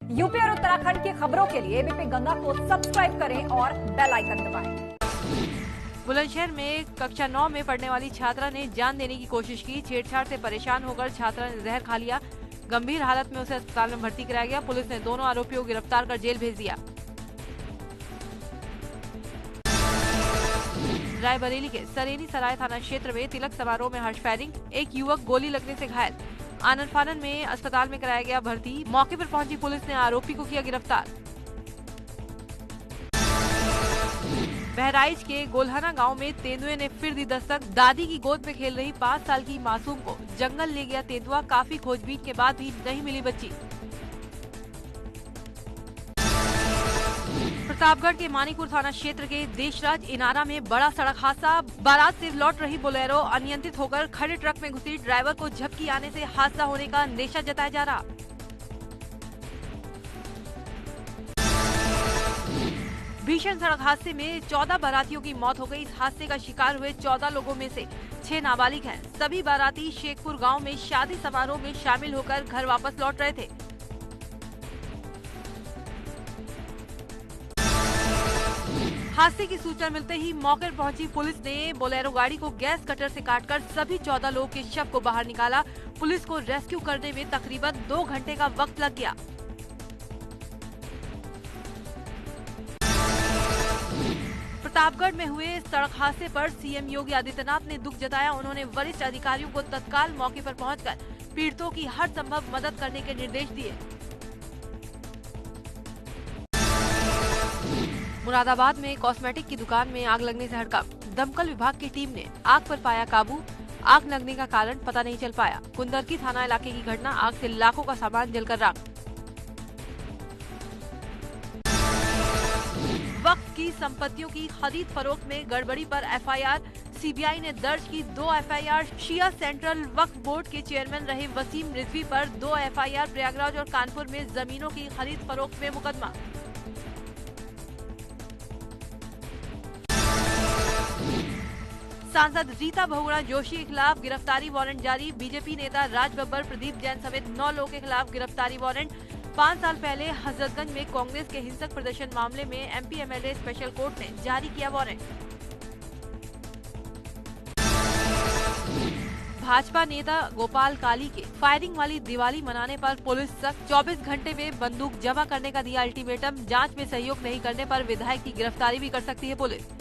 UP और उत्तराखंड की खबरों के लिए एबीपी गंगा को सब्सक्राइब करें और बेल आइकन दबाएं। बुलंदशहर में कक्षा 9 में पढ़ने वाली छात्रा ने जान देने की कोशिश की। छेड़छाड़ से परेशान होकर छात्रा ने जहर खा लिया। गंभीर हालत में उसे अस्पताल में भर्ती कराया गया। पुलिस ने दोनों आरोपियों को गिरफ्तार कर जेल भेज दिया। रायबरेली के सरेनी सराय थाना क्षेत्र में तिलक समारोह में हर्ष फायरिंग, एक युवक गोली लगने से घायल। आनंद फानन में अस्पताल में कराया गया भर्ती। मौके पर पहुंची पुलिस ने आरोपी को किया गिरफ्तार। बहराइच के गोल्हाना गांव में तेंदुए ने फिर दी दस्तक। दादी की गोद में खेल रही 5 साल की मासूम को जंगल ले गया तेंदुआ। काफी खोजबीन के बाद भी नहीं मिली बच्ची। प्रतापगढ़ के मानीपुर थाना क्षेत्र के देशराज इनारा में बड़ा सड़क हादसा। बारात से लौट रही बोलेरो अनियंत्रित होकर खड़े ट्रक में घुसी। ड्राइवर को झपकी आने से हादसा होने का अंदेशा जताया जा रहा। भीषण सड़क हादसे में 14 बारातियों की मौत हो गई। इस हादसे का शिकार हुए 14 लोगों में से 6 नाबालिग हैं। सभी बाराती शेखपुर गांव में शादी समारोह में शामिल होकर घर वापस लौट रहे थे। हादसे की सूचना मिलते ही मौके पर पहुंची पुलिस ने बोलेरो गाड़ी को गैस कटर से काटकर सभी 14 लोगों के शव को बाहर निकाला। पुलिस को रेस्क्यू करने में तकरीबन 2 घंटे का वक्त लग गया। प्रतापगढ़ में हुए सड़क हादसे पर सीएम योगी आदित्यनाथ ने दुख जताया। उन्होंने वरिष्ठ अधिकारियों को तत्काल मौके पर पहुंचकर पीड़ितों की हर संभव मदद करने के निर्देश दिए। मुरादाबाद में कॉस्मेटिक की दुकान में आग लगने से हड़कंप। दमकल विभाग की टीम ने आग पर पाया काबू। आग लगने का कारण पता नहीं चल पाया। कुंदरकी थाना इलाके की घटना। आग से लाखों का सामान जलकर राख। वक्फ की संपत्तियों की खरीद फरोख्त में गड़बड़ी पर एफआईआर। सीबीआई ने दर्ज की 2 एफआईआर। शिया सेंट्रल वक्फ बोर्ड के चेयरमैन रहे वसीम रिजवी पर 2 एफआईआर। प्रयागराज और कानपुर में जमीनों की खरीद फरोख्त में मुकदमा। सांसद रीता बहुगुणा जोशी के खिलाफ गिरफ्तारी वारंट जारी। बीजेपी नेता राज बब्बर, प्रदीप जैन समेत 9 लोगों के खिलाफ गिरफ्तारी वारंट। 5 साल पहले हजरतगंज में कांग्रेस के हिंसक प्रदर्शन मामले में एमपी एमएलए स्पेशल कोर्ट ने जारी किया वारंट। भाजपा नेता गोपाल काली के फायरिंग वाली दिवाली मनाने पर पुलिस सख्त। 24 घंटे में बंदूक जमा करने का दिया अल्टीमेटम। जांच में सहयोग नहीं करने पर विधायक की गिरफ्तारी भी कर सकती है पुलिस।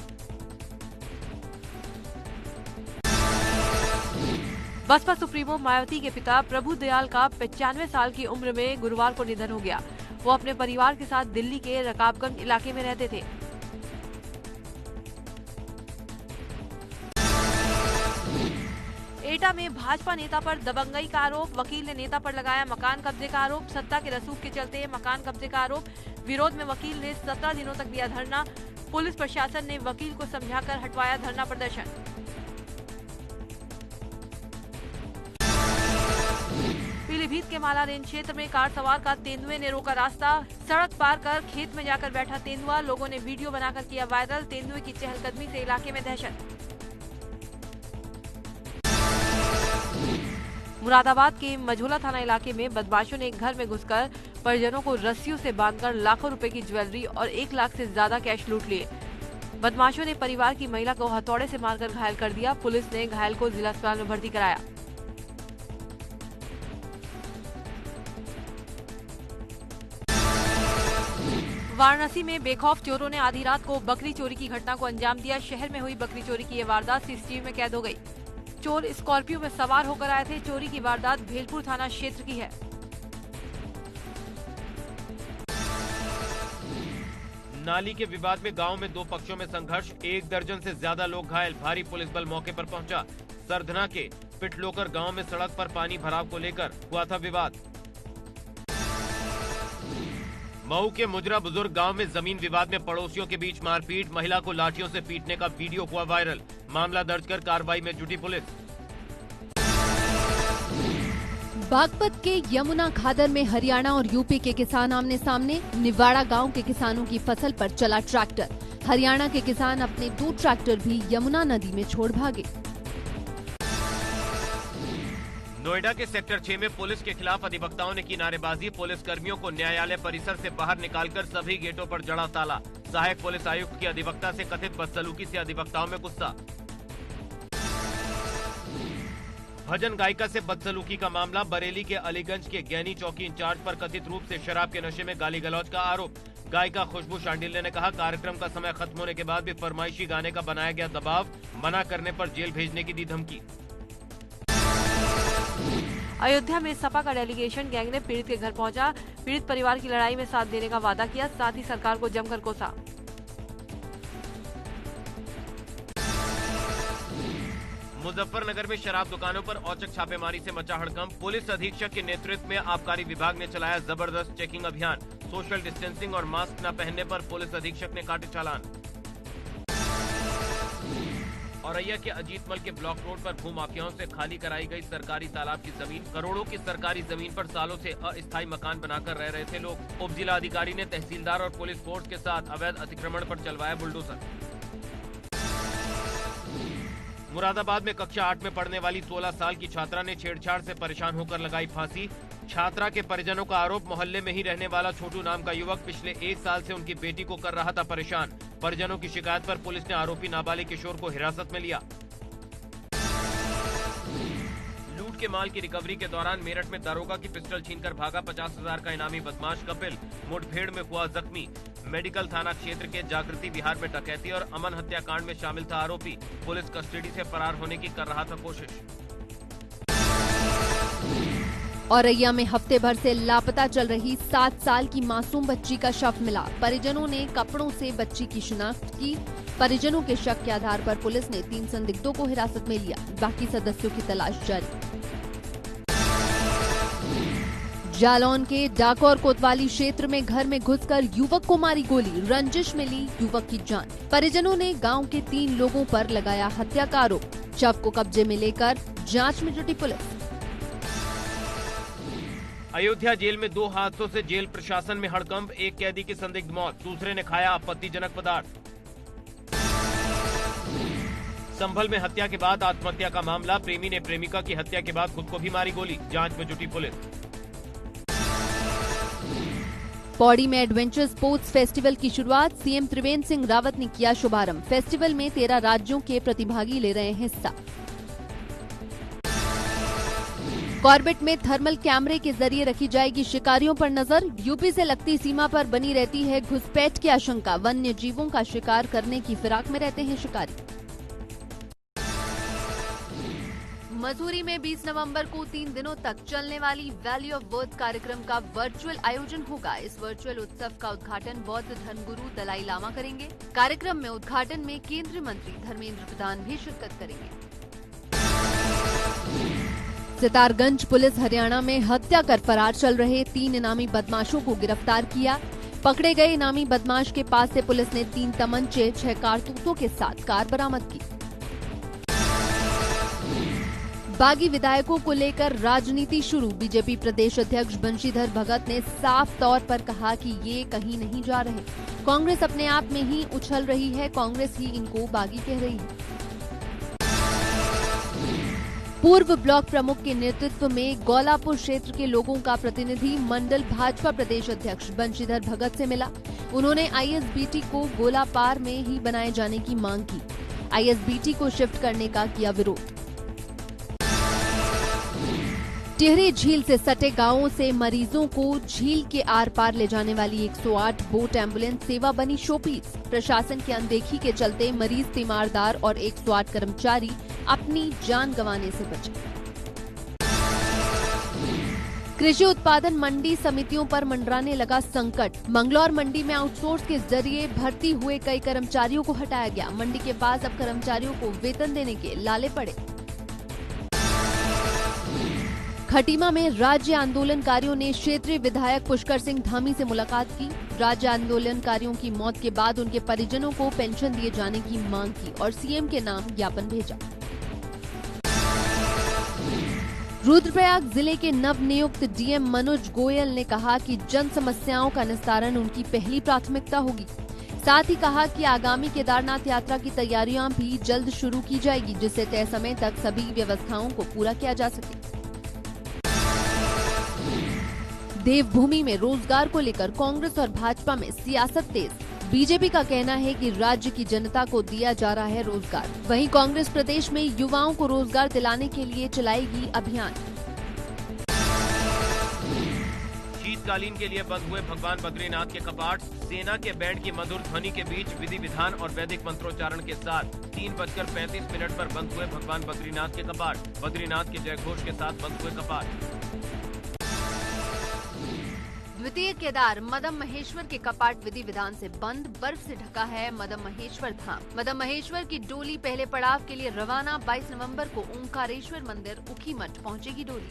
बसपा सुप्रीमो मायावती के पिता प्रभु दयाल का 95 साल की उम्र में गुरुवार को निधन हो गया। वो अपने परिवार के साथ दिल्ली के रकाबगंज इलाके में रहते थे। एटा में भाजपा नेता पर दबंगई का आरोप। वकील ने नेता पर लगाया मकान कब्जे का आरोप। सत्ता के रसूख के चलते मकान कब्जे का आरोप। विरोध में वकील ने 17 दिनों तक दिया धरना। पुलिस प्रशासन ने वकील को समझाकर हटवाया धरना प्रदर्शन। पीलीभीत के माला रेंज क्षेत्र में कार सवार का तेंदुए ने रोका रास्ता। सड़क पार कर खेत में जाकर बैठा तेंदुआ। लोगों ने वीडियो बनाकर किया वायरल। तेंदुए की चहलकदमी से इलाके में दहशत। मुरादाबाद के मझोला थाना इलाके में बदमाशों ने एक घर में घुसकर परिजनों को रस्सियों से बांधकर लाखों रुपए की ज्वेलरी और 1 लाख से ज्यादा कैश लूट लिए। बदमाशों ने परिवार की महिला को हथौड़े से मारकर घायल कर दिया। पुलिस ने घायल को जिला अस्पताल में भर्ती कराया। वाराणसी में बेखौफ चोरों ने आधी रात को बकरी चोरी की घटना को अंजाम दिया। शहर में हुई बकरी चोरी की ये वारदात सीसीटीवी में कैद हो गई। चोर स्कॉर्पियो में सवार होकर आए थे। चोरी की वारदात भेलपुर थाना क्षेत्र की है। नाली के विवाद में गांव में 2 पक्षों में संघर्ष। 1 दर्जन से ज्यादा लोग घायल। भारी पुलिस बल मौके पर पहुंचा। सरधना के पिटलोकर गांव में सड़क पर पानी भराव को लेकर हुआ था विवाद। मऊ के मुजरा बुजुर्ग गांव में जमीन विवाद में पड़ोसियों के बीच मारपीट। महिला को लाठियों से पीटने का वीडियो हुआ वायरल। मामला दर्ज कर कार्रवाई में जुटी पुलिस। बागपत के यमुना खादर में हरियाणा और यूपी के किसान आमने सामने। निवाड़ा गांव के किसानों की फसल पर चला ट्रैक्टर। हरियाणा के किसान अपने 2 ट्रैक्टर भी यमुना नदी में छोड़ भागे। नोएडा के सेक्टर 6 में पुलिस के खिलाफ अधिवक्ताओं ने की नारेबाजी। पुलिस कर्मियों को न्यायालय परिसर से बाहर निकालकर सभी गेटों पर जड़ा ताला। सहायक पुलिस आयुक्त की अधिवक्ता से कथित बदसलूकी से अधिवक्ताओं में गुस्सा। भजन गायिका से बदसलूकी का मामला। बरेली के अलीगंज के ज्ञानी चौकी इंचार्ज पर कथित रूप से शराब के नशे में गाली गलौज का आरोप। गायिका खुशबू शांडिल्य ने कहा, कार्यक्रम का समय खत्म होने के बाद भी फरमाइशी गाने का बनाया गया दबाव। मना करने पर जेल भेजने की दी धमकी। अयोध्या में सपा का डेलीगेशन गैंग ने पीड़ित के घर पहुंचा। पीड़ित परिवार की लड़ाई में साथ देने का वादा किया, साथ ही सरकार को जमकर कोसा। मुजफ्फरनगर में शराब दुकानों पर औचक छापेमारी से मचा हड़कंप। पुलिस अधीक्षक के नेतृत्व में आबकारी विभाग ने चलाया जबरदस्त चेकिंग अभियान। सोशल डिस्टेंसिंग और मास्क न पहनने पर पुलिस अधीक्षक ने काटे चालान। औरैया के अजीतमल के ब्लॉक रोड पर भूमाफियाओं से खाली कराई गई सरकारी तालाब की जमीन। करोड़ों की सरकारी जमीन पर सालों से अस्थायी मकान बनाकर रह रहे थे लोग। उप जिला अधिकारी ने तहसीलदार और पुलिस फोर्स के साथ अवैध अतिक्रमण पर चलवाया बुलडोजर। मुरादाबाद में कक्षा 8 में पढ़ने वाली 16 साल की छात्रा ने छेड़छाड़ से परेशान होकर लगाई फांसी। छात्रा के परिजनों का आरोप, मोहल्ले में ही रहने वाला छोटू नाम का युवक पिछले 1 साल से उनकी बेटी को कर रहा था परेशान। परिजनों की शिकायत पर पुलिस ने आरोपी नाबालिग किशोर को हिरासत में लिया। लूट के माल की रिकवरी के दौरान मेरठ में दारोगा की पिस्टल छीनकर भागा 50,000 का इनामी बदमाश कपिल। मुठभेड़ में हुआ जख्मी। मेडिकल थाना क्षेत्र के जागृति विहार में डकैती और अमन हत्याकांड में शामिल था आरोपी। पुलिस कस्टडी से फरार होने की कर रहा था कोशिश। औरैया में हफ्ते भर से लापता चल रही 7 साल की मासूम बच्ची का शव मिला। परिजनों ने कपड़ों से बच्ची की शिनाख्त की। परिजनों के शक के आधार पर पुलिस ने 3 संदिग्धों को हिरासत में लिया। बाकी सदस्यों की तलाश जारी। जालौन के डाकोर कोतवाली क्षेत्र में घर में घुसकर युवक को मारी गोली। रंजिश में ली युवक की जान। परिजनों ने गांव के 3 लोगों पर लगाया हत्या का आरोप। शव को कब्जे में लेकर जांच में जुटी पुलिस। अयोध्या जेल में 2 हादसों से जेल प्रशासन में हड़कंप। एक कैदी की संदिग्ध मौत, दूसरे ने खाया आपत्तिजनक पदार्थ। संभल में हत्या के बाद आत्महत्या का मामला। प्रेमी ने प्रेमिका की हत्या के बाद खुद को भी मारी गोली। जांच में जुटी पुलिस। पौड़ी में एडवेंचर स्पोर्ट्स फेस्टिवल की शुरुआत। सीएम त्रिवेंद्र सिंह रावत ने किया शुभारंभ। फेस्टिवल में 13 राज्यों के प्रतिभागी ले रहे हैं हिस्सा। कॉर्बेट में थर्मल कैमरे के जरिए रखी जाएगी शिकारियों पर नजर। यूपी से लगती सीमा पर बनी रहती है घुसपैठ की आशंका। वन्य जीवों का शिकार करने की फिराक में रहते हैं शिकारी। मसूरी में 20 नवंबर को 3 दिनों तक चलने वाली वैली ऑफ वर्ड्स कार्यक्रम का वर्चुअल आयोजन होगा। इस वर्चुअल उत्सव का उद्घाटन बौद्ध धर्मगुरु दलाई लामा करेंगे। कार्यक्रम में उद्घाटन में केंद्रीय मंत्री धर्मेंद्र प्रधान भी शिरकत करेंगे। सितारगंज पुलिस हरियाणा में हत्या कर फरार चल रहे 3 इनामी बदमाशों को गिरफ्तार किया। पकड़े गए इनामी बदमाश के पास से पुलिस ने 3 तमंचे, 6 कारतूसों के साथ कार बरामद की। बागी विधायकों को लेकर राजनीति शुरू। बीजेपी प्रदेश अध्यक्ष बंशीधर भगत ने साफ तौर पर कहा कि ये कहीं नहीं जा रहे। कांग्रेस अपने आप में ही उछल रही है। कांग्रेस ही इनको बागी कह रही है। पूर्व ब्लॉक प्रमुख के नेतृत्व में गौलापुर क्षेत्र के लोगों का प्रतिनिधि मंडल भाजपा प्रदेश अध्यक्ष बंशीधर भगत से मिला। उन्होंने आईएसबीटी को गोलापार में ही बनाए जाने की मांग की। आईएसबीटी को शिफ्ट करने का किया विरोध। टिहरी झील से सटे गांवों से मरीजों को झील के आर पार ले जाने वाली 108 बोट एम्बुलेंस सेवा बनी शोपीस। प्रशासन की अनदेखी के चलते मरीज, तीमारदार और 108 कर्मचारी अपनी जान गंवाने से बचे। कृषि उत्पादन मंडी समितियों पर मंडराने लगा संकट। मंगलौर मंडी में आउटसोर्स के जरिए भर्ती हुए कई कर्मचारियों को हटाया गया। मंडी के पास अब कर्मचारियों को वेतन देने के लाले पड़े। खटीमा में राज्य आंदोलनकारियों ने क्षेत्रीय विधायक पुष्कर सिंह धामी से मुलाकात की। राज्य आंदोलनकारियों की मौत के बाद उनके परिजनों को पेंशन दिए जाने की मांग की और सीएम के नाम ज्ञापन भेजा। रुद्रप्रयाग जिले के नवनियुक्त डीएम मनोज गोयल ने कहा कि जन समस्याओं का निस्तारण उनकी पहली प्राथमिकता होगी। साथ ही कहा कि आगामी केदारनाथ यात्रा की तैयारियां भी जल्द शुरू की जाएगी, जिससे तय समय तक सभी व्यवस्थाओं को पूरा किया जा सके। देवभूमि में रोजगार को लेकर कांग्रेस और भाजपा में सियासत तेज। बीजेपी का कहना है कि राज्य की जनता को दिया जा रहा है रोजगार। वहीं कांग्रेस प्रदेश में युवाओं को रोजगार दिलाने के लिए चलाएगी अभियान। शीतकालीन के लिए बंद हुए भगवान बद्रीनाथ के कपाट। सेना के बैंड की मधुर ध्वनि के बीच विधि विधान और वैदिक मंत्रोच्चारण के साथ 3:35 पर बंद हुए भगवान बद्रीनाथ के कपाट। बद्रीनाथ के जयघोष के साथ बंद हुए कपाट। द्वितीय केदार मदम महेश्वर के कपाट विधि विधान से बंद। बर्फ से ढका है मदम महेश्वर धाम। मदम महेश्वर की डोली पहले पड़ाव के लिए रवाना। 22 नवंबर को ओंकारेश्वर मंदिर ऊखीमठ पहुंचेगी डोली।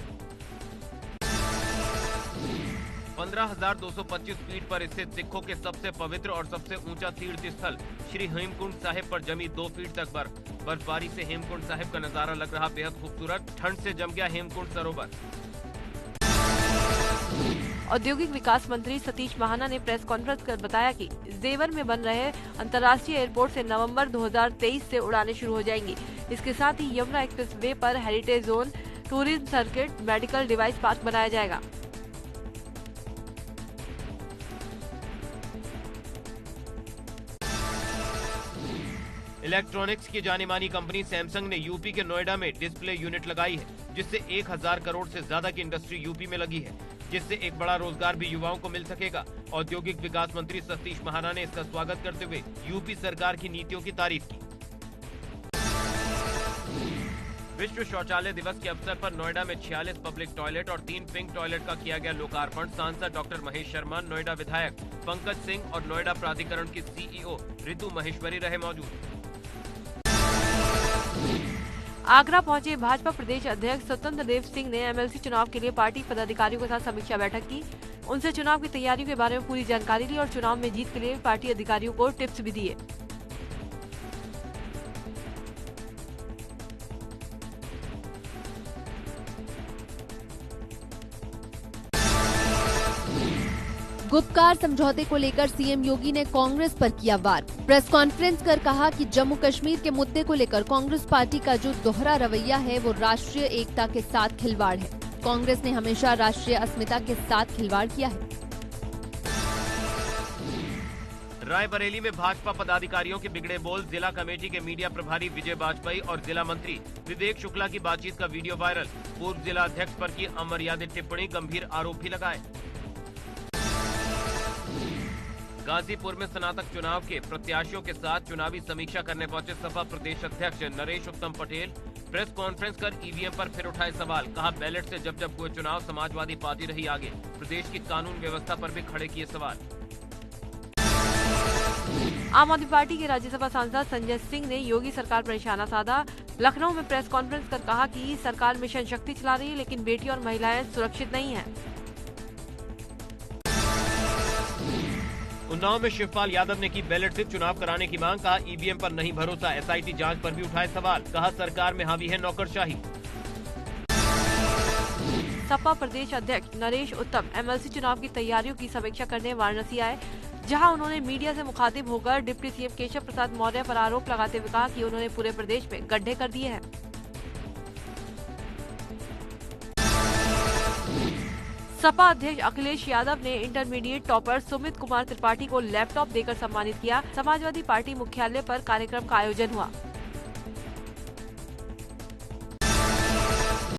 15,225 फीट पर स्थित सिखों के सबसे पवित्र और सबसे ऊंचा तीर्थ स्थल श्री हेमकुंड साहिब पर जमी 2 फीट तक बर्फ। बर्फबारी से हेमकुंड साहिब का नजारा लग रहा बेहद खूबसूरत। ठंड से जम गया हेमकुंड सरोवर। औद्योगिक विकास मंत्री सतीश महाना ने प्रेस कॉन्फ्रेंस कर बताया कि जेवर में बन रहे अंतर्राष्ट्रीय एयरपोर्ट से नवंबर 2023 से उड़ानें शुरू हो जाएंगी। इसके साथ ही यमुना एक्सप्रेस वे पर heritage zone, tourism circuit, medical device park बनाया जाएगा। इलेक्ट्रॉनिक्स की जानी मानी कंपनी सैमसंग ने यूपी के नोएडा में डिस्प्ले यूनिट लगाई है, जिससे 1000 करोड़ से ज्यादा की इंडस्ट्री यूपी में लगी है, जिससे एक बड़ा रोजगार भी युवाओं को मिल सकेगा। औद्योगिक विकास मंत्री सतीश महाना ने इसका स्वागत करते हुए यूपी सरकार की नीतियों की तारीफ की। विश्व शौचालय दिवस के अवसर पर नोएडा में 46 पब्लिक टॉयलेट और 3 पिंक टॉयलेट का किया गया लोकार्पण। सांसद डॉक्टर महेश शर्मा, नोएडा विधायक पंकज सिंह और नोएडा प्राधिकरण की सीईओ ऋतु महेश्वरी रहे मौजूद। आगरा पहुंचे भाजपा प्रदेश अध्यक्ष स्वतंत्र देव सिंह ने एमएलसी चुनाव के लिए पार्टी पदाधिकारियों के साथ समीक्षा बैठक की। उनसे चुनाव की तैयारियों के बारे में पूरी जानकारी ली और चुनाव में जीत के लिए पार्टी अधिकारियों को टिप्स भी दिए। गुपकार समझौते को लेकर सीएम योगी ने कांग्रेस पर किया वार। प्रेस कॉन्फ्रेंस कर कहा कि जम्मू कश्मीर के मुद्दे को लेकर कांग्रेस पार्टी का जो दोहरा रवैया है वो राष्ट्रीय एकता के साथ खिलवाड़ है। कांग्रेस ने हमेशा राष्ट्रीय अस्मिता के साथ खिलवाड़ किया है। रायबरेली में भाजपा पदाधिकारियों के बिगड़े बोल। जिला कमेटी के मीडिया प्रभारी विजय वाजपेयी और जिला मंत्री विवेक शुक्ला की बातचीत का वीडियो वायरल। पूर्व जिला अध्यक्ष पर की अमर्यादित टिप्पणी, गंभीर आरोप भी लगाए। गाजीपुर में स्नातक चुनाव के प्रत्याशियों के साथ चुनावी समीक्षा करने पहुंचे सपा प्रदेश अध्यक्ष नरेश उत्तम पटेल। प्रेस कॉन्फ्रेंस कर ईवीएम पर फिर उठाए सवाल। कहा, बैलेट से जब हुए चुनाव समाजवादी पार्टी रही आगे। प्रदेश की कानून व्यवस्था पर भी खड़े किए सवाल। आम आदमी पार्टी के राज्यसभा सांसद संजय सिंह ने योगी सरकार पर निशाना साधा। लखनऊ में प्रेस कॉन्फ्रेंस कर कहा कि सरकार मिशन शक्ति चला रही है, लेकिन बेटी और महिलाएं सुरक्षित नहीं हैं। उन्नाव में शिवपाल यादव ने की बैलेट से चुनाव कराने की मांग। कहा, ईवीएम पर नहीं भरोसा। एसआईटी जांच पर भी उठाए सवाल। कहा, सरकार में हावी है नौकरशाही। सपा प्रदेश अध्यक्ष नरेश उत्तम एमएलसी चुनाव की तैयारियों की समीक्षा करने वाराणसी आए, जहां उन्होंने मीडिया से मुखातिब होकर डिप्टी सीएम केशव प्रसाद मौर्य पर आरोप लगाते हुए कहा कि उन्होंने पूरे प्रदेश में गड्ढे कर दिए हैं। सपा अध्यक्ष अखिलेश यादव ने इंटरमीडिएट टॉपर सुमित कुमार त्रिपाठी को लैपटॉप देकर सम्मानित किया। समाजवादी पार्टी मुख्यालय पर कार्यक्रम का आयोजन हुआ।